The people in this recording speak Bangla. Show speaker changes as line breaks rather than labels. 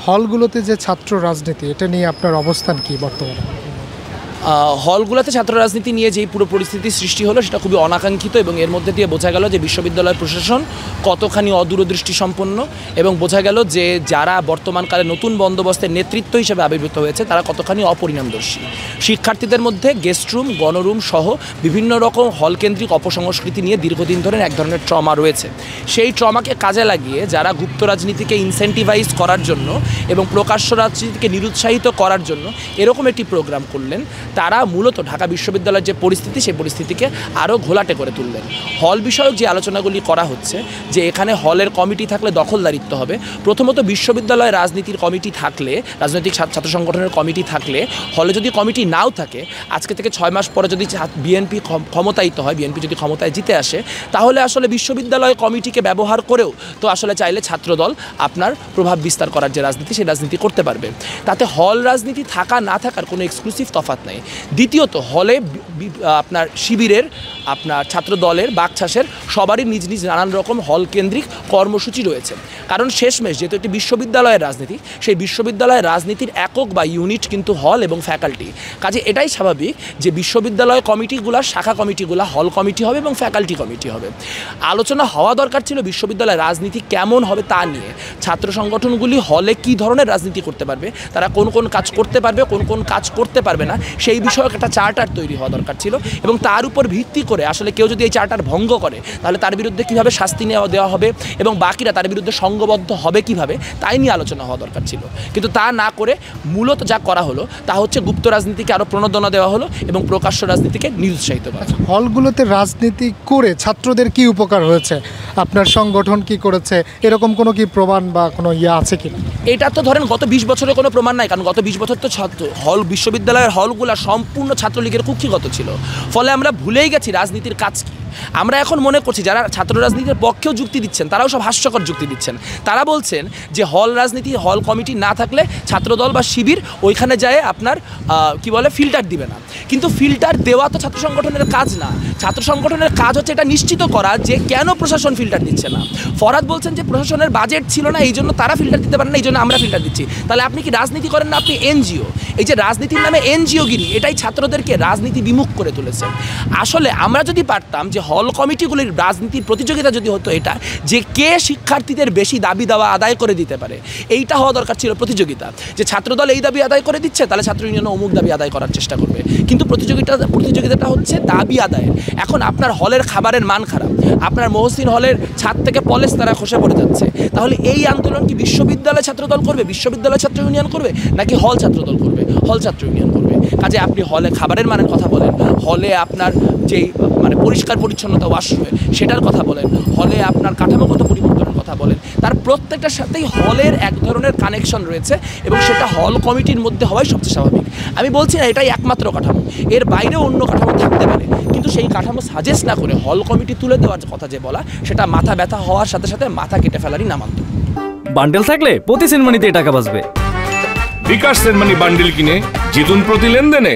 হলগুলোতে যে ছাত্র রাজনীতি, এটা নিয়ে আপনার অবস্থান কি বর্তমানে?
হলগুলোতে ছাত্র রাজনীতি নিয়ে যেই পুরো পরিস্থিতি সৃষ্টি হলো সেটা খুবই অনাকাঙ্ক্ষিত, এবং এর মধ্যে দিয়ে বোঝা গেল যে বিশ্ববিদ্যালয় প্রশাসন কতখানি অদূরদৃষ্টি সম্পন্ন, এবং বোঝা গেল যে যারা বর্তমানকালে নতুন বন্দোবস্তের নেতৃত্ব হিসেবে আবির্ভূত হয়েছে তারা কতখানি অপরিণামদর্শী। শিক্ষার্থীদের মধ্যে গেস্ট রুম, গণরুম সহ বিভিন্ন রকম হলকেন্দ্রিক অপসংস্কৃতি নিয়ে দীর্ঘদিন ধরে এক ধরনের ট্রমা রয়েছে। সেই ট্রমাকে কাজে লাগিয়ে যারা গুপ্ত রাজনীতিকে ইনসেন্টিভাইজ করার জন্য এবং প্রকাশ্য রাজনীতিকে নিরুৎসাহিত করার জন্য এরকম একটি প্রোগ্রাম করলেন, তারা মূলত ঢাকা বিশ্ববিদ্যালয়ের যে পরিস্থিতি সেই পরিস্থিতিকে আরও ঘোলাটে করে তুললেন। হল বিষয়ক যে আলোচনাগুলি করা হচ্ছে যে এখানে হলের কমিটি থাকলে দখলদারিত্ব হবে, প্রথমত বিশ্ববিদ্যালয়ের রাজনীতির কমিটি থাকলে, রাজনৈতিক ছাত্র সংগঠনের কমিটি থাকলে, হলে যদি কমিটি নাও থাকে, আজকে থেকে 6 মাস পরে যদি বিএনপি ক্ষমতায়িত হয়, বিএনপি যদি ক্ষমতায় জিতে আসে, তাহলে আসলে বিশ্ববিদ্যালয় কমিটিকে ব্যবহার করেও তো আসলে চাইলে ছাত্রদল আপনার প্রভাব বিস্তার করার যে রাজনীতি সেই রাজনীতি করতে পারবে। তাতে হল রাজনীতি থাকা না থাকার কোনো এক্সক্লুসিভ তফাৎ নেই। দ্বিতীয়ত হলে আপনার শিবিরের, আপনার ছাত্র দলের, বাকছাসের সবারই নিজ নিজ নানান রকম হল কেন্দ্রিক কর্মসূচি রয়েছে। কারণ শেষমেশ যেহেতু একটি বিশ্ববিদ্যালয়ের রাজনীতি, সেই বিশ্ববিদ্যালয়ের রাজনীতির একক বা ইউনিট কিন্তু হল এবং ফ্যাকাল্টি। কাজে এটাই স্বাভাবিক যে বিশ্ববিদ্যালয় কমিটিগুলো, শাখা কমিটিগুলো হল কমিটি হবে এবং ফ্যাকাল্টি কমিটি হবে। আলোচনা হওয়া দরকার ছিল বিশ্ববিদ্যালয়ের রাজনীতি কেমন হবে তা নিয়ে। ছাত্র সংগঠনগুলি হলে কী ধরনের রাজনীতি করতে পারবে, তারা কোন কোন কাজ করতে পারবে, কোন কোন কাজ করতে পারবে না, সেই বিষয়ক একটা চার্টার তৈরি হওয়া দরকার ছিল। এবং তার উপর ভিত্তি করে আসলে কেউ যদি এই চার্টার ভঙ্গ করে তাহলে তার বিরুদ্ধে কীভাবে শাস্তি দেওয়া হবে এবং বাকিরা তার বিরুদ্ধে সংঘবদ্ধ হবে কিভাবে, তাই নিয়ে আলোচনা হওয়া দরকার ছিল। কিন্তু তা না করে মূলত যা করা হলো তা হচ্ছে গুপ্ত রাজনীতিকে আরও প্রণোদনা দেওয়া হলো এবং প্রকাশ্য রাজনীতিকে নিরুৎসাহিত করা।
হলগুলোতে রাজনীতি করে ছাত্রদের কি উপকার হয়েছে, আপনার সংগঠন কি করেছে, এরকম কোনো কি প্রমাণ বা কোনো আছে কি?
এটা তো ধরেন গত 20 বছরের কোনো প্রমাণ নাই, কারণ গত 20 বছর তো বিশ্ববিদ্যালয়ের হলগুলো সম্পূর্ণ ছাত্রলীগের কুক্ষিগত ছিল। ফলে আমরা ভুলেই গেছি রাজনীতির কাজ কি। আমরা এখন মনে করছি যারা ছাত্র রাজনীতির পক্ষেও যুক্তি দিচ্ছেন তারাও সব হাস্যকর যুক্তি দিচ্ছেন। তারা বলছেন যে হল রাজনীতি, হল কমিটি না থাকলে ছাত্রদল বা শিবির ওইখানে যায় আপনার কি বলে ফিল্টার দিবে না। কিন্তু ফিল্টার দেওয়া তো ছাত্র সংগঠনের কাজ না। ছাত্র সংগঠনের কাজ হচ্ছে এটা নিশ্চিত করা যে কেন প্রশাসন ফিল্টার দিচ্ছে না। ফরহাদ বলছেন যে প্রশাসনের বাজেট ছিল না, এই জন্য তারা ফিল্টার দিতে পারেন না, এই জন্য আমরা ফিল্টার দিচ্ছি। তাহলে আপনি কি রাজনীতি করেন না, আপনি এনজিও। এই যে রাজনীতির নামে এনজিওগিরি, এটাই ছাত্রদেরকে রাজনীতি বিমুখ করে তুলেছে। আসলে আমরা যদি পারতাম যে হল কমিটিগুলির রাজনীতির প্রতিযোগিতা যদি হতো এটা যে কে শিক্ষার্থীদের বেশি দাবি দাওয়া আদায় করে দিতে পারে, এইটা হওয়া দরকার ছিল প্রতিযোগিতা। যে ছাত্রদল এই দাবি আদায় করে দিচ্ছে তাহলে ছাত্র ইউনিয়ন অমুক দাবি আদায় করার চেষ্টা করবে। কিন্তু প্রতিযোগিতাটা হচ্ছে দাবি আদায়ের। এখন আপনার হলের খাবারের মান খারাপ, আপনার মহসিন হলের ছাদ থেকে পলেস তারা খসে পড়ে যাচ্ছে, তাহলে এই আন্দোলন কি বিশ্ববিদ্যালয় ছাত্রদল করবে, বিশ্ববিদ্যালয় ছাত্র ইউনিয়ন করবে, নাকি হল ছাত্রদল করবে, হল ছাত্র ইউনিয়ন করবে? কাজে আপনি হলে খাবারের মানের কথা বলেন, হলে আপনার যেই মানে পরিষ্কার পরিচ্ছন্নতা ওয়াশরুমে সেটার কথা বলেন, হলে আপনার কাঠামোগত পরিবর্তনের কথা বলেন, তার প্রত্যেকটার সাথেই হলের এক ধরনের কানেকশন রয়েছে এবং সেটা হল কমিটির মধ্যে হওয়াই সবচেয়ে স্বাভাবিক। আমি বলছি না এটাই একমাত্র কাঠামো, এর বাইরেও অন্য কাঠামো থাকতে পারে, কিন্তু সেই কাঠামো সাজেস্ট না করে হল কমিটি তুলে দেওয়ার কথা যে বলা, সেটা মাথা ব্যথা হওয়ার সাথে সাথে মাথা কেটে ফেলারই নামান্তর।
বান্ডেল থাকলে প্রতি সেনমানিতে টাকা বাঁচবে।
বিকাশ সেনমানি বান্ডেল কিনে জিতুন প্রতি লেনদেনে।